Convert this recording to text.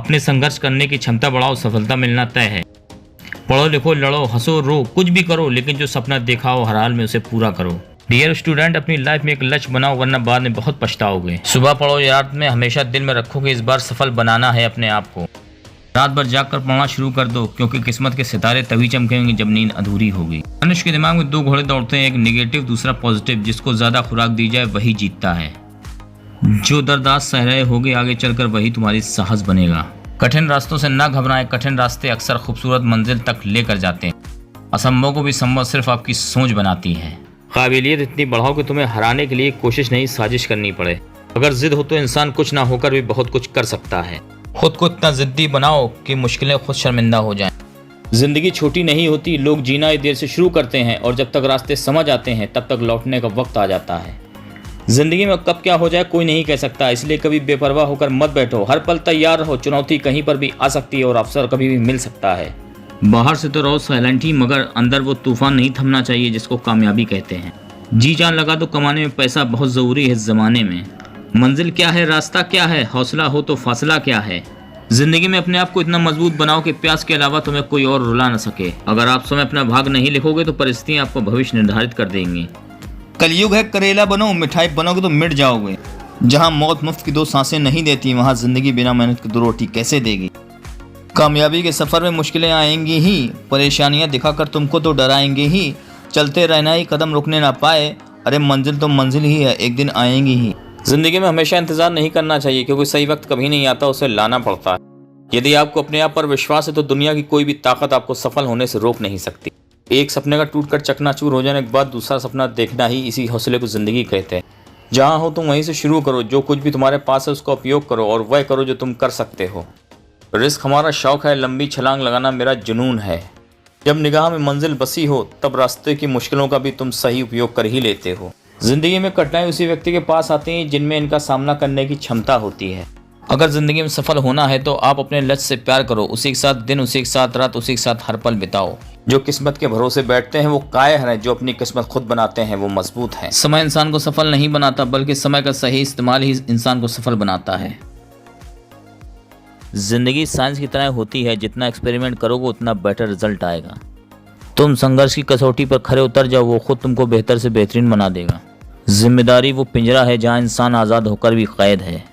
अपने संघर्ष करने की क्षमता बढ़ाओ, सफलता मिलना तय है। पढ़ो लिखो, लड़ो, हंसो, रो, कुछ भी करो, लेकिन जो सपना देखा हो हर हाल में उसे पूरा करो। डियर स्टूडेंट, अपनी लाइफ में एक लक्ष्य बनाओ, वरना बाद में बहुत पछताओगे। सुबह पढ़ो, याद में हमेशा दिल में रखो कि इस बार सफल बनाना है अपने आप को। रात भर जाग कर पढ़ना शुरू कर दो, क्योंकि किस्मत के सितारे तभी चमकेंगे जब नींद अधूरी होगी। मनुष्य के दिमाग में दो घोड़े दौड़ते हैं, एक नेगेटिव, दूसरा पॉजिटिव। जिसको ज्यादा खुराक दी जाए वही जीतता है। जो दर्दाश्त सह रहे होगे आगे चलकर वही तुम्हारी साहस बनेगा। कठिन रास्तों से न घबराएं, कठिन रास्ते अक्सर खूबसूरत मंजिल तक लेकर जाते हैं। असंभव को भी संभव सिर्फ आपकी सोच बनाती है। काबिलियत इतनी बढ़ाओ कि तुम्हें हराने के लिए कोशिश नहीं, साजिश करनी पड़े। अगर जिद हो तो इंसान कुछ ना होकर भी बहुत कुछ कर सकता है। खुद को इतना जिद्दी बनाओ कि मुश्किलें खुद शर्मिंदा हो जाएं। जिंदगी छोटी नहीं होती, लोग जीना ही देर से शुरू करते हैं और जब तक रास्ते समझ आते हैं तब तक लौटने का वक्त आ जाता है। जिंदगी में कब क्या हो जाए कोई नहीं कह सकता, इसलिए कभी बेपरवाह होकर मत बैठो। हर पल तैयार रहो, चुनौती कहीं पर भी आ सकती है और अवसर कभी भी मिल सकता है। बाहर से तो रहो साइलेंट ही, मगर अंदर वो तूफान नहीं थमना चाहिए जिसको कामयाबी कहते हैं। जी जान लगा दो, कमाने में पैसा बहुत ज़रूरी है इस ज़माने में। मंजिल क्या है, रास्ता क्या है, हौसला हो तो फासला क्या है। जिंदगी में अपने आप को इतना मजबूत बनाओ कि प्यास के अलावा तुम्हें कोई और रुला न सके। अगर आप समय अपना भाग नहीं लिखोगे तो परिस्थितियाँ आपको भविष्य निर्धारित कर देंगी। कलयुग है, करेला बनो, मिठाई बनोगे तो मिट जाओगे। जहाँ मौत मुफ्त की दो सांसें नहीं देती, वहाँ जिंदगी बिना मेहनत की दो रोटी कैसे देगी। कामयाबी के सफ़र में मुश्किलें आएंगी ही, परेशानियाँ दिखाकर तुमको तो डराएंगे ही। चलते रहना ही, कदम रुकने ना पाए, अरे मंजिल तो मंजिल ही है, एक दिन आएंगी ही। जिंदगी में हमेशा इंतजार नहीं करना चाहिए, क्योंकि सही वक्त कभी नहीं आता, उसे लाना पड़ता है। यदि आपको अपने आप पर विश्वास है तो दुनिया की कोई भी ताकत आपको सफल होने से रोक नहीं सकती। एक सपने का टूटकर चकनाचूर हो जाने के बाद दूसरा सपना देखना ही, इसी हौसले को जिंदगी कहते हैं। जहाँ हो तुम वहीं से शुरू करो, जो कुछ भी तुम्हारे पास है उसका उपयोग करो और वह करो जो तुम कर सकते हो। रिस्क हमारा शौक है, लंबी छलांग लगाना मेरा जुनून है। जब निगाह में मंजिल बसी हो तब रास्ते की मुश्किलों का भी तुम सही उपयोग कर ही लेते हो। जिंदगी में कठिनाई उसी व्यक्ति के पास आती है जिनमें इनका सामना करने की क्षमता होती है। अगर जिंदगी में सफल होना है तो आप अपने लक्ष्य से प्यार करो, उसी के साथ दिन, उसी के साथ रात, उसी के साथ हर पल बिताओ। जो किस्मत के भरोसे बैठते हैं वो कायर हैं, जो अपनी किस्मत खुद बनाते हैं वो मजबूत हैं। समय इंसान को सफल नहीं बनाता, बल्कि समय का सही इस्तेमाल ही इंसान को सफल बनाता है। जिंदगी साइंस की तरह होती है, जितना एक्सपेरिमेंट करोगे उतना बेटर रिजल्ट आएगा। तुम संघर्ष की कसौटी पर खरे उतर जाओ, वो खुद तुमको बेहतर से बेहतरीन बना देगा। जिम्मेदारी वो पिंजरा है जहाँ इंसान आज़ाद होकर भी कैद है।